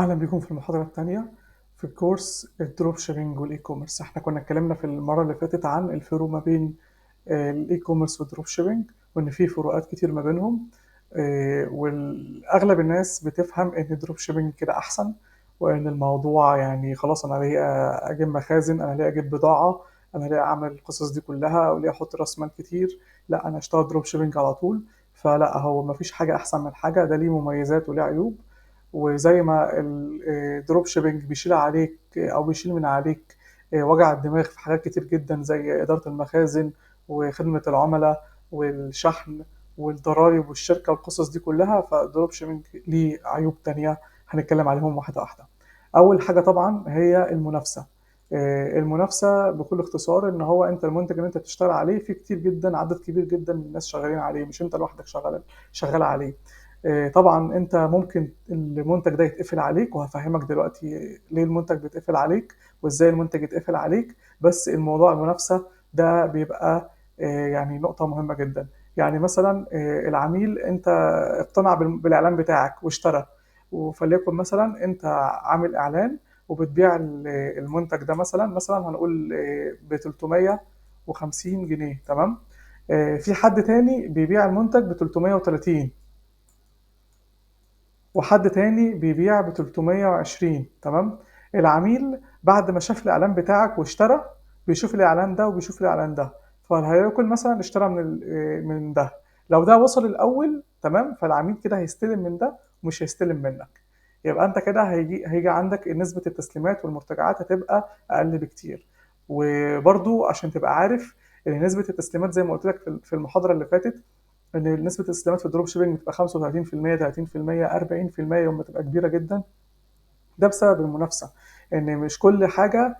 أهلا بكم في المحاضرة التانية في كورس الدروب شيبينج والإي كوميرس. احنا كنا اتكلمنا في المرة اللي فاتت عن الفروق ما بين الإي كوميرس والدروب شيبينج، وإن في فروقات كتير ما بينهم. والأغلب الناس بتفهم إن الدروب شيبينج كده أحسن، وإن الموضوع يعني خلاص أنا ليه أجيب مخازن، أنا ليه أجيب بضاعة، أنا ليه أعمل القصص دي كلها وليه أحط رأس مال كتير. لا، أنا أشتغل دروب شيبينج على طول. فلا، هو مفيش حاجة أحسن من حاجة، ده ليه مميزات وليه عيوب. وزي ما الدروب شيبينج بيشيل عليك او بيشيل من عليك وجع الدماغ في حاجات كتير جدا زي إدارة المخازن وخدمة العملاء والشحن والضرائب والشركة والقصص دي كلها، فالدروب شيبينج ليه عيوب تانية هنتكلم عليهم واحدة واحدة. أول حاجة طبعا هي المنافسة. المنافسة بكل اختصار إن هو أنت المنتج اللي أنت بتشتغل عليه في كتير جدا، عدد كبير جدا من الناس شغالين عليه، مش أنت لوحدك شغال عليه. طبعا انت ممكن المنتج ده يتقفل عليك، وهفهمك دلوقتي ليه المنتج بيتقفل عليك وازاي المنتج يتقفل عليك. بس الموضوع المنافسة ده بيبقى يعني نقطة مهمة جدا. يعني مثلا العميل انت اقتنع بالاعلان بتاعك واشترى، فليكن مثلا انت عامل اعلان وبتبيع المنتج ده مثلا هنقول ب 350 جنيه، تمام. في حد تاني بيبيع المنتج ب 330، وحد تاني بيبيع ب 320، تمام. العميل بعد ما شاف الاعلان بتاعك واشترى بيشوف الاعلان ده وبيشوف الاعلان ده، فهياكل مثلا اشترى من ده. لو ده وصل الاول تمام، فالعميل كده هيستلم من ده ومش هيستلم منك. يبقى انت كده هيجي عندك نسبة التسليمات والمرتجعات هتبقى اقل بكتير. وبرضو عشان تبقى عارف ان نسبة التسليمات زي ما قلت لك في المحاضرة اللي فاتت، ان نسبه الاستلامات في الدروب شيبنج بتبقى 35%، 30%، 40% يوم ما تبقى كبيره جدا. ده بسبب المنافسه، ان مش كل حاجه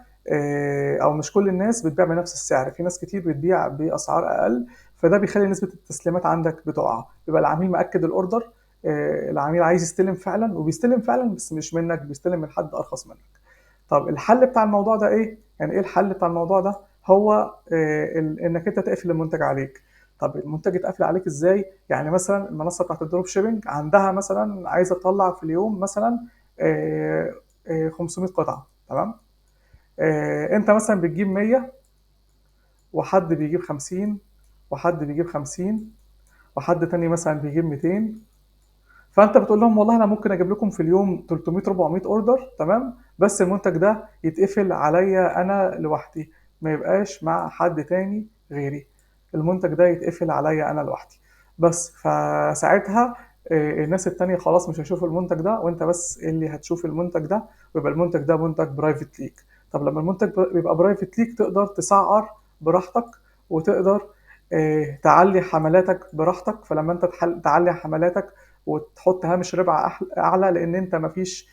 او مش كل الناس بتبيع بنفس السعر، في ناس كتير بتبيع باسعار اقل. فده بيخلي نسبه التسليمات عندك بتقع، يبقى العميل مأكد الاوردر. العميل عايز يستلم فعلا وبيستلم فعلا، بس مش منك، بيستلم من حد ارخص منك. طب الحل بتاع الموضوع ده ايه؟ يعني ايه الحل بتاع الموضوع ده؟ هو انك انت تقفل المنتج عليك. طب المنتج يتقفل عليك ازاي؟ يعني مثلا المنصه بتاعت الدروب شيبنج عندها مثلا عايزه تطلع في اليوم مثلا 500 قطعه، تمام. انت مثلا بتجيب 100، وحد بيجيب 50، وحد بيجيب 50، وحد تاني مثلا بيجيب 200. فانت بتقول لهم والله انا ممكن اجيب لكم في اليوم 300 400 اوردر، تمام، بس المنتج ده يتقفل عليا انا لوحدي، ما يبقاش مع حد تاني غيري. المنتج ده يتقفل عليا انا لوحدي بس. فساعتها الناس التانية خلاص مش هيشوفوا المنتج ده، وانت بس اللي هتشوف المنتج ده، ويبقى المنتج ده منتج برايفت ليك. طب لما المنتج بيبقى برايفت ليك تقدر تسعر براحتك، وتقدر تعلي حملاتك براحتك. فلما انت تعلي حملاتك وتحط هامش ربح اعلى، لان انت مفيش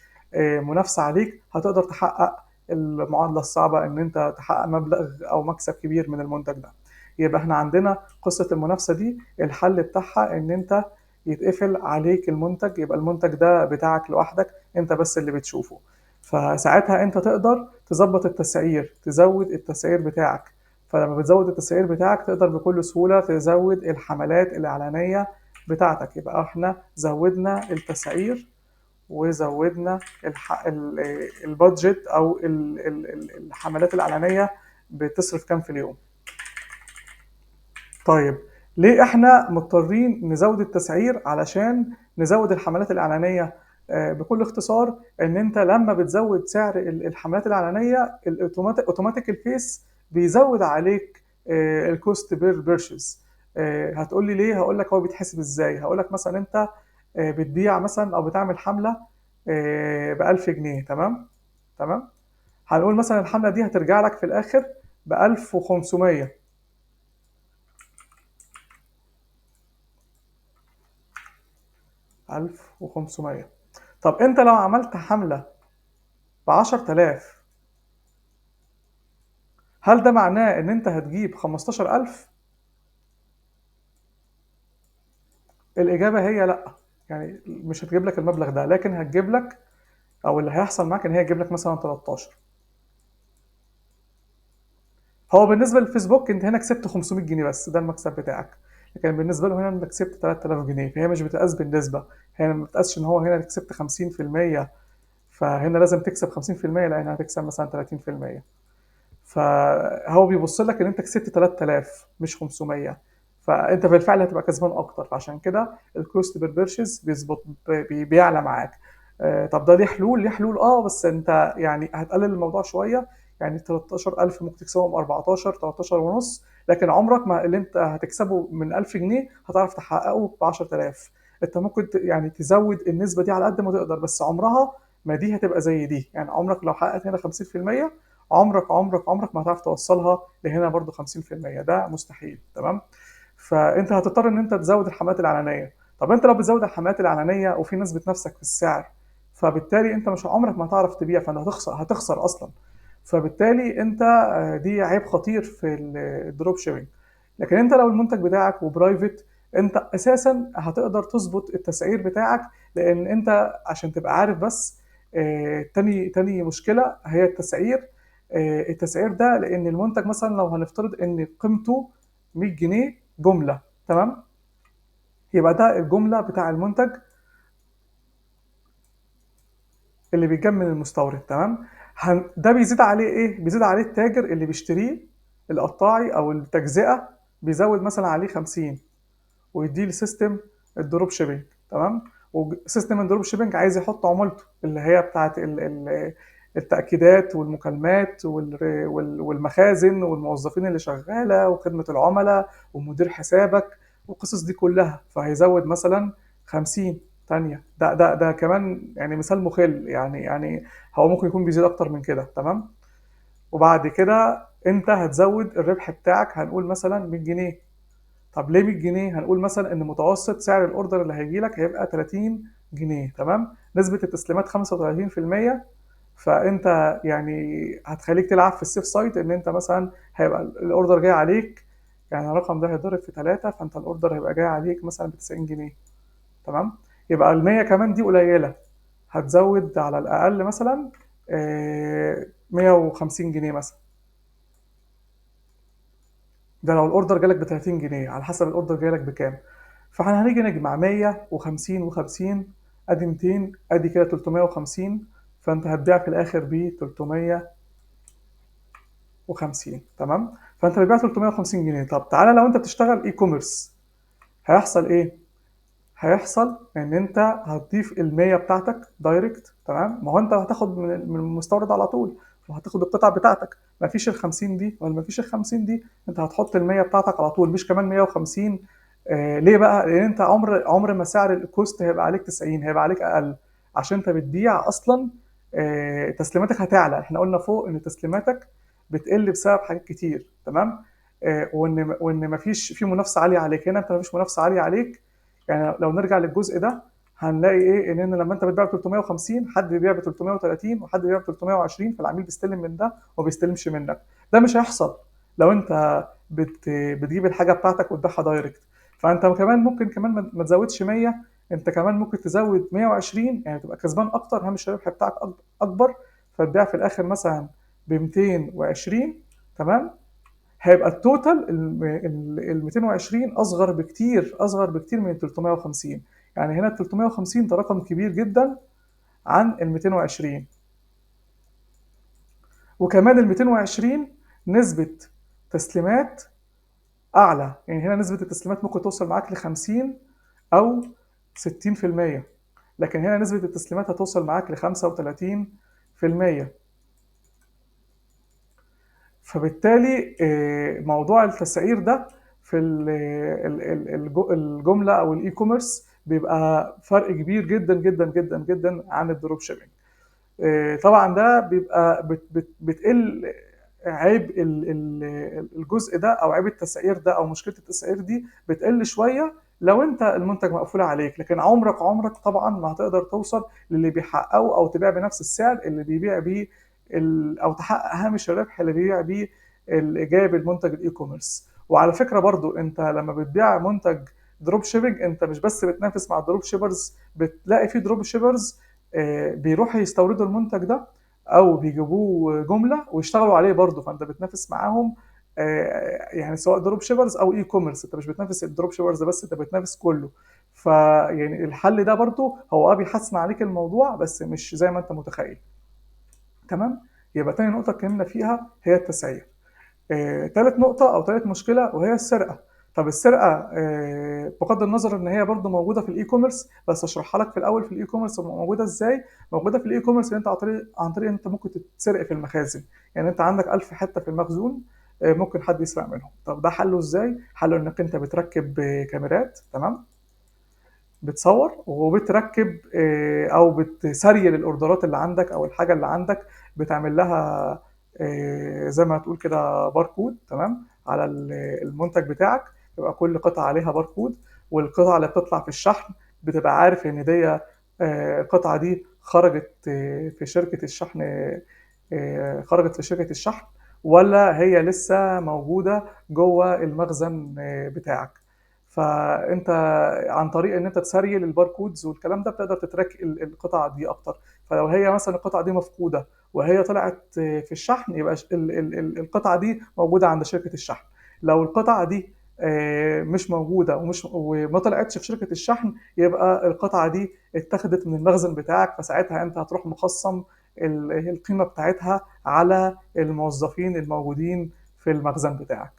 منافسه عليك، هتقدر تحقق المعادله الصعبه ان انت تحقق مبلغ او مكسب كبير من المنتج ده. يبقى احنا عندنا قصه المنافسه دي الحل بتاعها ان انت يتقفل عليك المنتج، يبقى المنتج ده بتاعك لوحدك، انت بس اللي بتشوفه. فساعتها انت تقدر تظبط التسعير، تزود التسعير بتاعك. فلما بتزود التسعير بتاعك تقدر بكل سهولة تزود الحملات الإعلانية بتاعتك. يبقى احنا زودنا التسعير وزودنا البادجت او الحملات الاعلانيه بتصرف كام في اليوم. طيب ليه احنا مضطرين نزود التسعير علشان نزود الحملات الاعلانيه؟ بكل اختصار ان انت لما بتزود سعر الحملات الاعلانيه اوتوماتيك الفيس بيزود عليك الكوست بير بيرشيز. هتقول لي ليه؟ هقول لك هو بيتحسب ازاي. هقول لك مثلا انت بتبيع مثلا او بتعمل حمله ب 1000 جنيه، تمام. تمام. هنقول مثلا الحمله دي هترجع لك في الاخر ب 1500. 1500. طب انت لو عملت حمله ب 10000، هل ده معناه ان انت هتجيب 15000؟ الاجابه هي لا. يعني مش هتجيب لك المبلغ ده، لكن هتجيب لك، او اللي هيحصل معاك ان هي تجيب لك مثلا 13. هو بالنسبه للفيسبوك انت هنا كسبت 500 جنيه بس، ده المكسب بتاعك. لكن بالنسبه له هنا انت كسبت 3000 جنيه، فهي مش بتقاس بالنسبه. هي ما بتقاسش ان هو هنا كسبت 50% فهنا لازم تكسب 50% لان هتكسب مثلا 30%. فهو بيبص لك ان انت كسبت 3000 مش 500، فانت بالفعل هتبقى كسبان اكتر. فعشان كده الكوست بير بيرشيز بيظبط، بيعلى معاك. طب ده ليه حلول؟ ليه حلول بس انت يعني هتقلل الموضوع شويه. يعني 13000 ممكن تكسبهم 14 13 ونص، لكن عمرك ما اللي انت هتكسبه من 1000 جنيه هتعرف تحققه ب 10000. انت ممكن يعني تزود النسبه دي على قد ما تقدر، بس عمرها ما دي هتبقى زي دي. يعني عمرك لو حققت هنا 50%، عمرك ما هتعرف توصلها لهنا برضو 50%، ده مستحيل. تمام. فانت هتضطر ان انت تزود الحملات الاعلانيه. طب انت لو بتزود الحملات الاعلانيه وفي ناس بتنافسك في السعر، فبالتالي انت مش عمرك ما هتعرف تبيع، فانت هتخسر اصلا. فبالتالي انت دي عيب خطير في الدروب شيبينج. لكن انت لو المنتج بتاعك وبرايفت، انت اساسا هتقدر تظبط التسعير بتاعك. لان انت عشان تبقى عارف بس، تاني مشكله هي التسعير. التسعير ده لان المنتج مثلا لو هنفترض ان قيمته 100 جنيه جمله، تمام، يبقى ده الجمله بتاع المنتج اللي بيتجاب من المستورد. تمام. ده بيزيد عليه ايه؟ بيزيد عليه التاجر اللي بيشتريه، القطاعي او التجزئه، بيزود مثلا عليه 50 ويديه لسيستم الدروب شيبينج. تمام. وسيستم الدروب شيبينج عايز يحط عمولته اللي هي بتاعه التأكيدات والمكالمات والمخازن والموظفين اللي شغالة وخدمة العملاء ومدير حسابك والقصص دي كلها، فهيزود مثلا 50 تانية. ده كمان يعني مثال مخل، يعني هو ممكن يكون بيزيد أكتر من كده. تمام. وبعد كده أنت هتزود الربح بتاعك، هنقول مثلا 100 جنيه. طب ليه 100 جنيه؟ هنقول مثلا ان متوسط سعر الاوردر اللي هيجي لك هيبقى 30 جنيه. تمام. نسبة التسليمات 35%. فانت يعني هتخليك تلعب في السيف سايد، ان انت مثلا هيبقى الاوردر جاي عليك، يعني الرقم ده هيضرب في 3، فانت الاوردر هيبقى جاي عليك مثلا ب 90 جنيه. تمام. يبقى ال 100 كمان دي قليلة، هتزود على الاقل مثلا 150 جنيه مثلا. ده لو الاوردر جالك ب 30 جنيه، على حسب الاوردر جالك بكام. فاحنا هنيجي نجمع 100 و50 و50، ادي 200، ادي كده 350. فانت هتبيع في الاخر ب 350. تمام. فانت بتبيع 350 جنيه. طب تعالى لو انت بتشتغل اي كوميرس، هيحصل ايه؟ هيحصل ان انت هتضيف ال100 بتاعتك دايركت. تمام. ما هو انت هتاخد من المستورد على طول، وهتاخد القطع بتاعتك. مفيش ال50 دي ولا مفيش ال50 دي، انت هتحط ال100 بتاعتك على طول، مش كمان 150. ليه بقى؟ لان انت عمر ما سعر الكوست هيبقى عليك 90، هيبقى عليك اقل. عشان انت بتبيع اصلا. تسليماتك هتعلى. احنا قلنا فوق ان تسليماتك بتقل بسبب حاجات كتير. تمام. وان مفيش في منافسه عاليه عليك. هنا انت مفيش منافسه عاليه عليك. يعني لو نرجع للجزء ده، هنلاقي ايه؟ ان لما انت بتبيع ب 350، حد بيبيع ب 330 وحد بيبيع ب 320، فالعميل بيستلم من ده وما بيستلمش منك. ده مش هيحصل لو انت بتجيب الحاجه بتاعتك وتبيعها دايركت. فانت كمان ممكن كمان ما تزودش 100، انت كمان ممكن تزود 120، يعني تبقى كسبان اكتر، هامش الربح بتاعك اكبر. فتبيع في الاخر مثلا ب 220. تمام. هيبقى التوتال ال 220 اصغر بكتير من ال 350. يعني هنا ال 350 ده رقم كبير جدا عن ال 220. وكمان ال 220 نسبة تسليمات اعلى. يعني هنا نسبة التسليمات ممكن توصل معاك ل 50 او 60%، لكن هنا نسبة التسليمات هتوصل معاك ل 35%. فبالتالي موضوع التسعير ده في الجمله او الاي كوميرس بيبقى فرق كبير جدا جدا جدا جدا عن الدروب شيبينج. طبعا ده بيبقى بتقل عيب الجزء ده، او عيب التسعير ده، او مشكله التسعير دي بتقل شويه لو انت المنتج مقفول عليك. لكن عمرك طبعا ما هتقدر توصل للي بيحققه او تبيع بنفس السعر اللي بيبيع بيه او تحقق هامش الربح اللي بيبيع بيه اللي جايب المنتج الاي كوميرس. وعلى فكره برضو، انت لما بتبيع منتج دروب شيبنج، انت مش بس بتنافس مع الدروب شيبرز، بتلاقي في دروب شيبرز بيروحوا يستوردوا المنتج ده او بيجيبوه جمله ويشتغلوا عليه برضه. فانت بتنافس معاهم، يعني سواء دروب شيبرز او اي كوميرس. انت مش بتنافس الدروب شيبرز بس، انت بتنافس كله. فيعني الحل ده برضو هو بيحسن عليك الموضوع بس مش زي ما انت متخيل. تمام. يبقى تاني نقطة اتكلمنا فيها هي التسعير. تالت نقطة أو تالت مشكلة وهي السرقة. طب السرقة بغض النظر إن هي برضو موجودة في الإي كوميرس، بس أشرحها لك في الأول في الإي كوميرس موجودة إزاي. موجودة في الإي كوميرس إن أنت عن طريق إن أنت ممكن تتسرق في المخازن. يعني أنت عندك 1000 حتة في المخزون، ممكن حد يسرق منهم. طب ده حله إزاي؟ حله إنك أنت بتركب كاميرات، تمام، بتصور وبتركب او بتسريل الاوردرات اللي عندك او الحاجه اللي عندك، بتعمل لها زي ما تقول كده باركود، تمام، على المنتج بتاعك. يبقى كل قطعه عليها باركود، والقطعه اللي بتطلع في الشحن بتبقى عارف ان دي القطعه دي خرجت في شركه الشحن، خرجت في شركه الشحن، ولا هي لسه موجوده جوه المخزن بتاعك. فانت عن طريق ان انت تسريل الباركودز والكلام ده بتقدر تتراك القطع دي اكتر. فلو هي مثلا القطعه دي مفقوده وهي طلعت في الشحن، يبقى القطعه دي موجوده عند شركه الشحن. لو القطعه دي مش موجوده وما طلعتش في شركه الشحن، يبقى القطعه دي اتخذت من المخزن بتاعك، فساعتها انت هتروح مخصم القيمه بتاعتها على الموظفين الموجودين في المخزن بتاعك.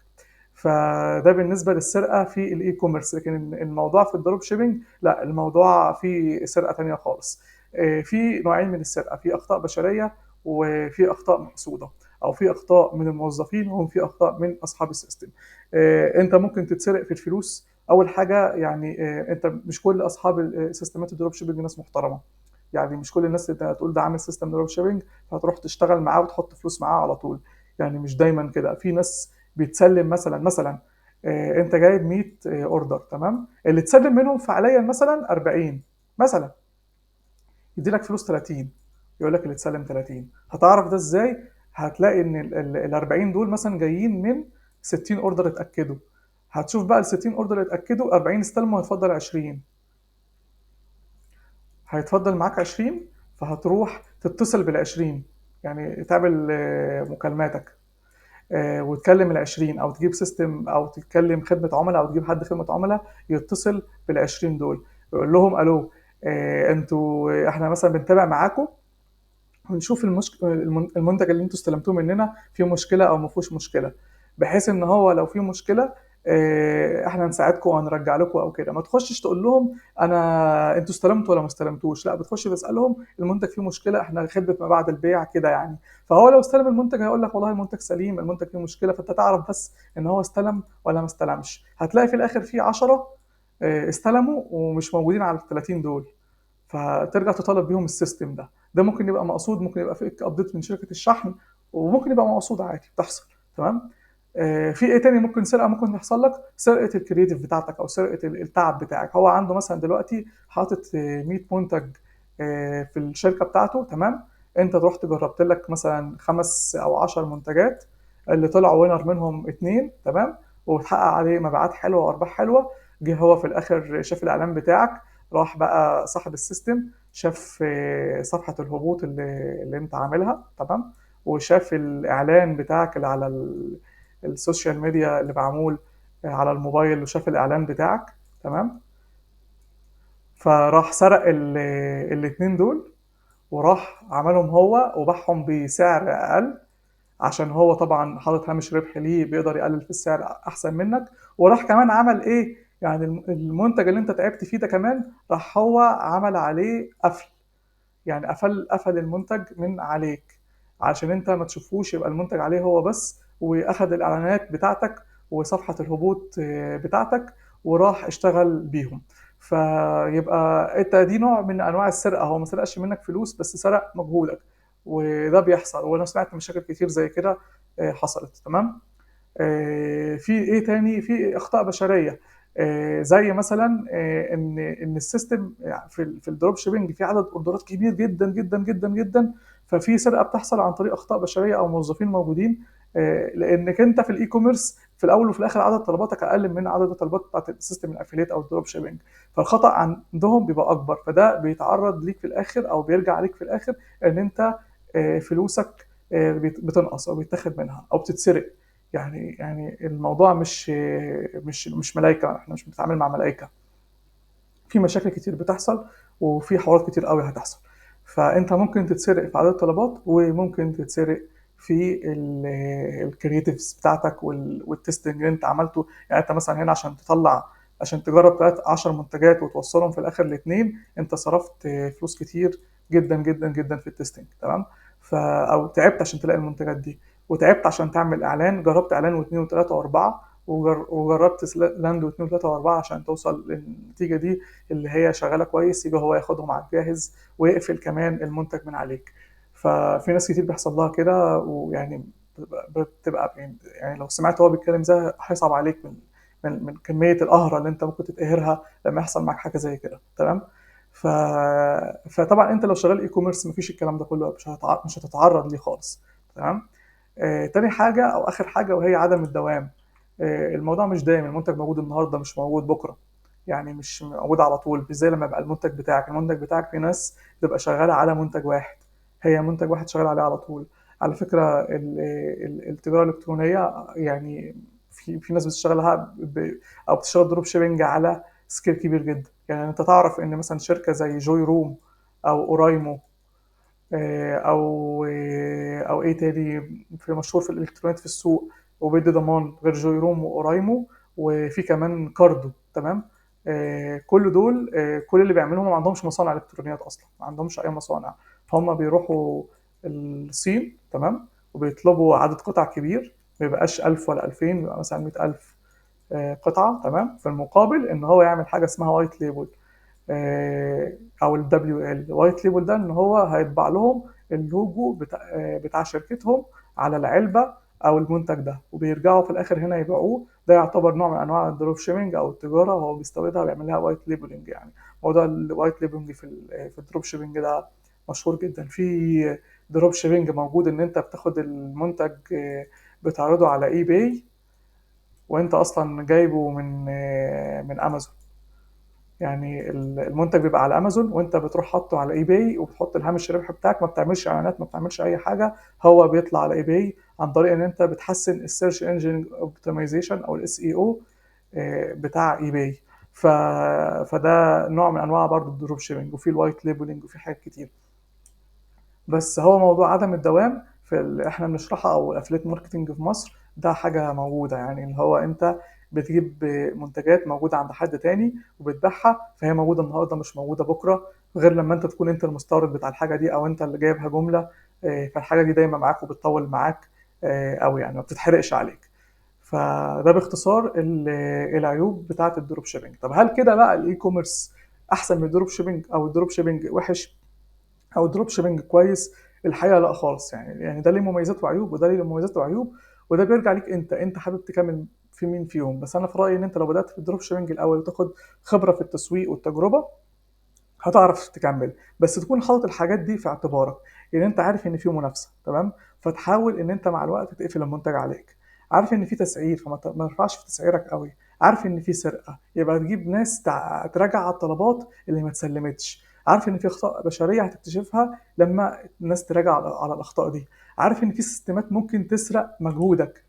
فده بالنسبه للسرقه في الاي كوميرس. لكن الموضوع في الدروب شيبينج لا، الموضوع فيه سرقه تانية خالص. في نوعين من السرقه، في اخطاء بشريه وفي اخطاء مقصوده، او في اخطاء من الموظفين وفي اخطاء من اصحاب السيستم. انت ممكن تتسرق في الفلوس. اول حاجه يعني انت مش كل اصحاب سيستمات الدروب شيبينج ناس محترمه. يعني مش كل الناس اللي هتقول ده عامل سيستم دروب شيبينج فهتروح تشتغل معاه وتحط فلوس معاه على طول. يعني مش دايما كده. في ناس بيتسلم مثلا انت جايب 100 اوردر، تمام، اللي اتسلم منهم فعليا مثلا 40 مثلا، يدي لك فلوس 30، يقول لك اللي اتسلم 30. هتعرف ده ازاي؟ هتلاقي ان ال 40 دول مثلا جايين من 60 اوردر اتاكدوا. هتشوف بقى ال 60 اوردر اتاكدوا 40 استلموا، هيتفضل 20، هيتفضل معاك 20. فهتروح تتصل بال 20، يعني تعمل مكالماتك وتكلم ال20، او تجيب سيستم او تتكلم خدمه عملاء او تجيب حد خدمه عملاء يتصل بال20 دول، يقول لهم الو، انتوا احنا مثلا بنتابع معاكم ونشوف المنتج اللي انتوا استلمتوه مننا فيه مشكله او ما فيهوش مشكله، بحيث ان هو لو فيه مشكله احنا نساعدكم وهنرجع لكم او كده. ما تخشش تقول لهم انا انتوا استلمتوا ولا ما استلمتوش، لا، بتخش تسالهم المنتج فيه مشكله، احنا خدمه ما بعد البيع كده يعني. فهو لو استلم المنتج هيقول لك والله المنتج سليم، المنتج فيه مشكله، فانت تعرف بس ان هو استلم ولا ما استلمش. هتلاقي في الاخر فيه 10 استلموا ومش موجودين على ال 30 دول، فترجع تطالب بيهم السيستم ده. ده ممكن يبقى مقصود، ممكن يبقى فيك ابديت من شركه الشحن، وممكن يبقى مقصود عادي بتحصل. تمام. في ايه تاني ممكن سرقه ممكن تحصل لك؟ سرقه الكرييتيف بتاعتك او سرقه التعب بتاعك. هو عنده مثلا دلوقتي حاطط 100 منتج في الشركه بتاعته، تمام، انت رحت جربت لك مثلا 5 أو 10 منتجات، اللي طلعوا وينر منهم اتنين، تمام، وتحقق عليه مبيعات حلوه وارباح حلوه. جه هو في الاخر شاف الاعلان بتاعك، راح بقى صاحب السيستم شاف صفحة الهبوط اللي انت عاملها، تمام، وشاف الاعلان بتاعك اللي على السوشيال ميديا اللي معمول على الموبايل، وشاف الاعلان بتاعك، تمام، فراح سرق الاتنين دول، وراح عملهم هو وباعهم بسعر اقل، عشان هو طبعا حاطط هامش ربح ليه بيقدر يقلل في السعر احسن منك. وراح كمان عمل ايه؟ يعني المنتج اللي انت تعبت فيه ده كمان راح هو عمل عليه قفل، يعني قفل المنتج من عليك عشان انت ما تشوفوش، يبقى المنتج عليه هو بس، واخد الاعلانات بتاعتك وصفحة الهبوط بتاعتك وراح اشتغل بيهم. فيبقى انت دي نوع من انواع السرقة. هو ما سرقش منك فلوس بس سرق مجهودك، وده بيحصل، وانا سمعت مشاكل كتير زي كده حصلت. تمام. في ايه تاني؟ في اخطاء بشريه، زي مثلا ان السيستم يعني في الدروب شيبنج في عدد اوردرات كبير جدا جدا جدا جدا، ففي سرقه بتحصل عن طريق اخطاء بشريه او موظفين موجودين. لانك انت في الاي كوميرس في الاول وفي الاخر عدد طلباتك اقل من عدد الطلبات بتاعت السيستم الافيليت او الدروب شيبنج، فالخطا عندهم بيبقى اكبر، فده بيتعرض ليك في الاخر او بيرجع عليك في الاخر ان انت فلوسك بتنقص او بيتاخد منها او بتتسرق. يعني الموضوع مش ملائكه، احنا مش بنتعامل مع ملائكه. في مشاكل كتير بتحصل وفي حوارات كتير أوي هتحصل. فأنت ممكن تتسرق في عدد الطلبات وممكن تتسرق في الكرييتيفز بتاعتك والتستنج اللي انت عملته. يعني انت مثلا هنا عشان تجرب 10 منتجات وتوصلهم في الاخر لاتنين، انت صرفت فلوس كتير جدا جدا جدا في التستنج، تمام؟ او تعبت عشان تلاقي المنتجات دي، وتعبت عشان تعمل اعلان، جربت اعلان واثنين وثلاثه واربعه، وجربت لاند واثنين وثلاثه واربعه عشان توصل للنتيجه دي اللي هي شغاله كويس، يجي هو ياخدهم على الجاهز ويقفل كمان المنتج من عليك. ففي ناس كتير بيحصل لها كده، ويعني بتبقى يعني لو سمعت هو بيتكلم زي هيصعب عليك من كمية القهرة اللي انت ممكن تتقهرها لما يحصل معاك حاجة زي كده، تمام؟ ف... فطبعا انت لو شغال اي كوميرس مفيش الكلام ده كله، مش هتتعرض ليه خالص، تمام؟ تاني حاجة او اخر حاجة وهي عدم الدوام. الموضوع مش دايم، المنتج موجود النهارده مش موجود بكره، يعني مش موجود على طول. مش زي لما يبقى المنتج بتاعك في ناس بتبقى شغاله على منتج واحد، هي منتج واحد شغال عليه على طول. على فكره التجاره الالكترونيه يعني في ناس بتشتغلها او بتشتغل دروب شيبنج على سكيل كبير جدا. يعني انت تعرف ان مثلا شركه زي جوي روم او اورايمو، او ايه تاني في مشهور في الالكترونيات في السوق وبيدي ضمان غير جوي روم واورايمو، وفي كمان كاردو، تمام؟ كل دول كل اللي بيعملوهم ما عندهمش مصانع الكترونيات اصلا، ما عندهمش اي مصانع. فهم بيروحوا الصين، تمام، وبيطلبوا عدد قطع كبير، ما بيبقاش 1000 ولا 2000، بيبقى مثلا 100000 قطعة، تمام؟ في المقابل ان هو يعمل حاجة اسمها وايت ليبل، او الدبليو ال وايت ليبل. ده ان هو هيطبع لهم اللوجو بتاع شركتهم على العلبه او المنتج ده، وبيرجعوا في الاخر هنا يبيعوه. ده يعتبر نوع من انواع الدروب شيبنج او التجاره، وهو بيستوردها ويعمل لها وايت ليبلنج. يعني موضوع الوايت ليبلنج في الدروب شيبنج ده مشهور جدا. في دروب شيبنج موجود ان انت بتاخد المنتج بتعرضه على اي باي وانت اصلا جايبه من امازون. يعني المنتج بيبقى على امازون وانت بتروح حاطه على اي باي وبتحط الهامش الربح بتاعك، ما بتعملش اعلانات، ما بتعملش اي حاجه، هو بيطلع على اي باي عن طريق ان انت بتحسن السيرش انجن اوبتمايزيشن او الاس اي او بتاع اي باي. ف... فده نوع من انواع برضو الدروب شيبنج، وفي الوايت ليبلنج وفي حاجات كتير. بس هو موضوع عدم الدوام احنا بنشرحها او الافليت ماركتنج في مصر، ده حاجه موجوده. يعني اللي هو انت بتجيب منتجات موجوده عند حد تاني وبتبيعها، فهي موجوده النهارده مش موجوده بكره، غير لما انت تكون انت المستورد بتاع الحاجه دي او انت اللي جايبها جمله. فالحاجه دي دايما معاك وبتطول معاك، او يعني ما بتتحرقش عليك. فده باختصار العيوب بتاعه الدروب شيبنج. طب هل كده بقى الاي كوميرس احسن من الدروب شيبنج او الدروب شيبنج وحش او الدروب شيبنج كويس؟ الحقيقه لا خالص. يعني ده ليه مميزات وعيوب وده ليه مميزات وعيوب، وده بيرجع ليك انت حابب تكمل في مين فيهم. بس انا في رايي ان انت لو بدات في الدروب شيبنج الاول وتاخد خبره في التسويق والتجربه هتعرف تكمل، بس تكون حاطط الحاجات دي في اعتبارك، ان انت عارف ان في منافسه، تمام؟ فتحاول ان انت مع الوقت تقفل المنتج عليك. عارف ان في تسعير فما ترفعش في تسعيرك قوي. عارف ان في سرقه يبقى تجيب ناس تراجع على الطلبات اللي ما اتسلمتش. عارف ان في اخطاء بشريه هتكتشفها لما الناس تراجع على الاخطاء دي. عارف ان في سيستمات ممكن تسرق مجهودك،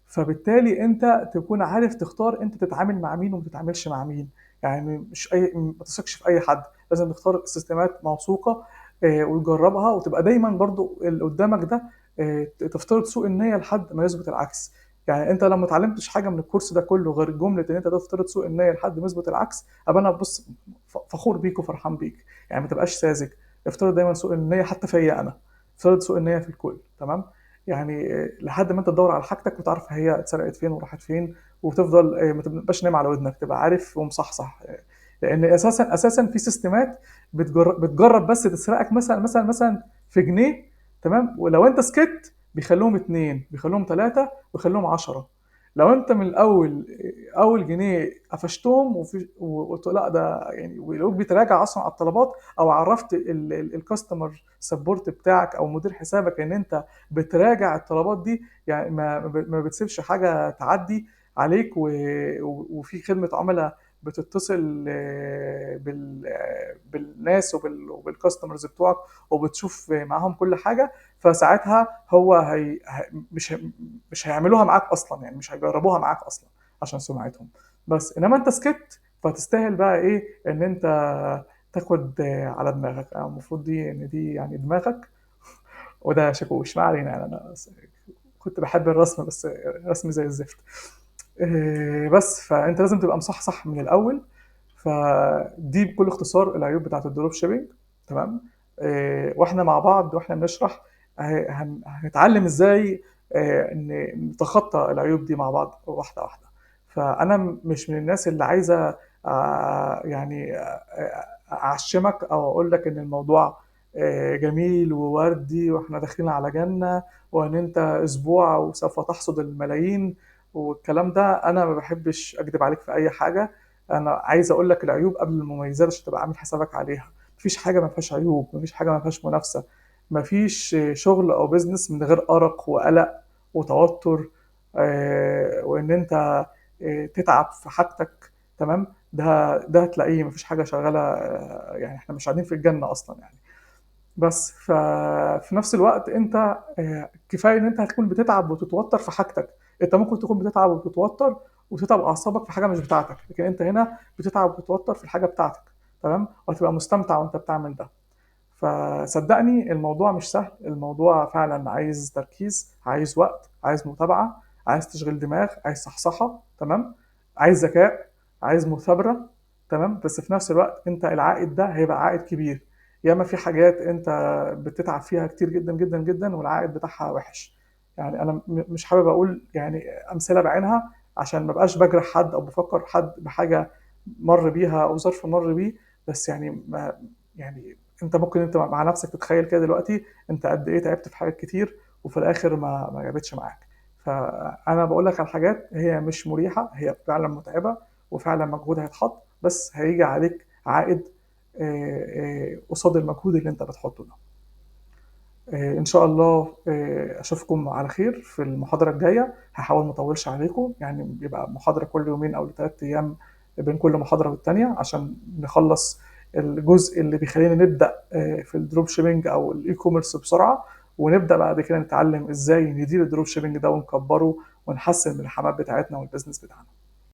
فبالتالي انت تكون عارف تختار انت تتعامل مع مين وما تتعاملش مع مين. يعني مش ما تثقش في اي حد، لازم تختار سيستمات موثوقه وتجربها، وتبقى دايما برضو اللي قدامك ده تفترض سوء النيه لحد ما يثبت العكس. يعني انت لو ما اتعلمتش حاجه من الكورس ده كله غير جمله ان انت تفترض سوء النيه لحد ما يثبت العكس، ابقى انا بص فخور بيك وفرحان بيك. يعني ما تبقاش ساذج، افترض دايما سوء النيه حتى فيا انا، افترض سوء النيه في الكل، تمام؟ يعني لحد ما انت تدور على حاجتك وتعرف هي اتسرقت فين وراحت فين، وتفضل ما تبقاش نايم على ودنك، تبقى عارف ومصحصح. لان اساسا في سيستمات بتجرب بس تسرقك مثلا في جنيه، تمام؟ ولو انت سكت بيخلوهم اتنين، بيخلوهم تلاتة، بيخلوهم 10. لو انت من الاول اول جنيه قفشتهم وقلت لا ده يعني، ولو بتراجع اصلا على الطلبات او عرفت الكاستمر سبورت بتاعك او مدير حسابك ان انت بتراجع الطلبات دي، يعني ما بتسيبش حاجه تعدي عليك، وفي خدمه عملاء بتتصل بالناس وبالكاستمرز بتوعك وبتشوف معاهم كل حاجه. فساعتها هو مش هيعملوها معاك اصلا، يعني مش هيجربوها معاك اصلا عشان سمعتهم. بس انما انت سكت، فتستاهل بقى إيه إن أنت تاخد على دماغك. المفروض دي إن دي يعني دماغك، وده شاكوش. ما علينا يعني. أنا كنت بحب الرسم بس رسم زي الزفت. بس فأنت لازم تبقى مصحصح من الأول. فدي بكل اختصار العيوب بتاعة الدروب شيبينج. تمام. واحنا مع بعض واحنا بنشرح هنتعلم ازاي نتخطى العيوب دي مع بعض واحدة واحدة. فأنا مش من الناس اللي عايزة يعني أعشمك أو أقول لك إن الموضوع جميل ووردي واحنا داخلين على جنة، وإن أنت أسبوع وسوف تحصد الملايين والكلام ده. أنا ما بحبش أكذب عليك في أي حاجة. أنا عايز أقول لك العيوب قبل المميزات عشان تبقى عامل حسابك عليها. مفيش حاجة ما فيهاش عيوب، مفيش حاجة ما فيهاش منافسة، مفيش شغل أو بيزنس من غير أرق وقلق وتوتر. وإن أنت تتعب في حاجتك. تمام. ده هتلاقيه مفيش حاجة شغالة. يعني احنا مش قاعدين في الجنة أصلا يعني. بس ففي نفس الوقت انت كفايه ان انت هتكون بتتعب وتتوتر في حاجتك. انت ممكن تكون بتتعب وتتوتر وتتعب اعصابك في حاجه مش بتاعتك، لكن انت هنا بتتعب وتتوتر في الحاجه بتاعتك. تمام. وهتبقى مستمتع وانت بتعمل ده. فصدقني الموضوع مش سهل. الموضوع فعلا عايز تركيز، عايز وقت، عايز متابعة، عايز تشغيل دماغ، عايز صحصحة. تمام. عايز ذكاء، عايز مثابرة. تمام. بس في نفس الوقت انت العائد ده هيبقى عائد كبير. ياما في حاجات انت بتتعب فيها كتير جدا جدا جدا والعائد بتاعها وحش. يعني انا مش حابب اقول يعني امثله بعينها عشان ما بقاش بجرح حد او بفكر حد بحاجه مر بيها او ظرف مر بيه. بس يعني ما يعني انت ممكن انت مع نفسك تتخيل كده دلوقتي انت قد ايه تعبت في حاجات كتير وفي الاخر ما جابتش معاك. فانا بقول لك على حاجات هي مش مريحه، هي فعلا متعبه وفعلا مجهود هيتحط، بس هيجي عليك عائد قصاد المجهود اللي انت بتحطه ده. ان شاء الله اشوفكم على خير في المحاضره الجايه. هحاول ما اطولش عليكم، يعني يبقى محاضره كل يومين او 3 ايام بين كل محاضره والتانيه عشان نخلص الجزء اللي بيخلينا نبدا في الدروب شيبينج او الاي كوميرس بسرعه، ونبدا بعد كده نتعلم ازاي ندير الدروب شيبينج ده ونكبره ونحسن من الحملات بتاعتنا والبيزنس بتاعنا.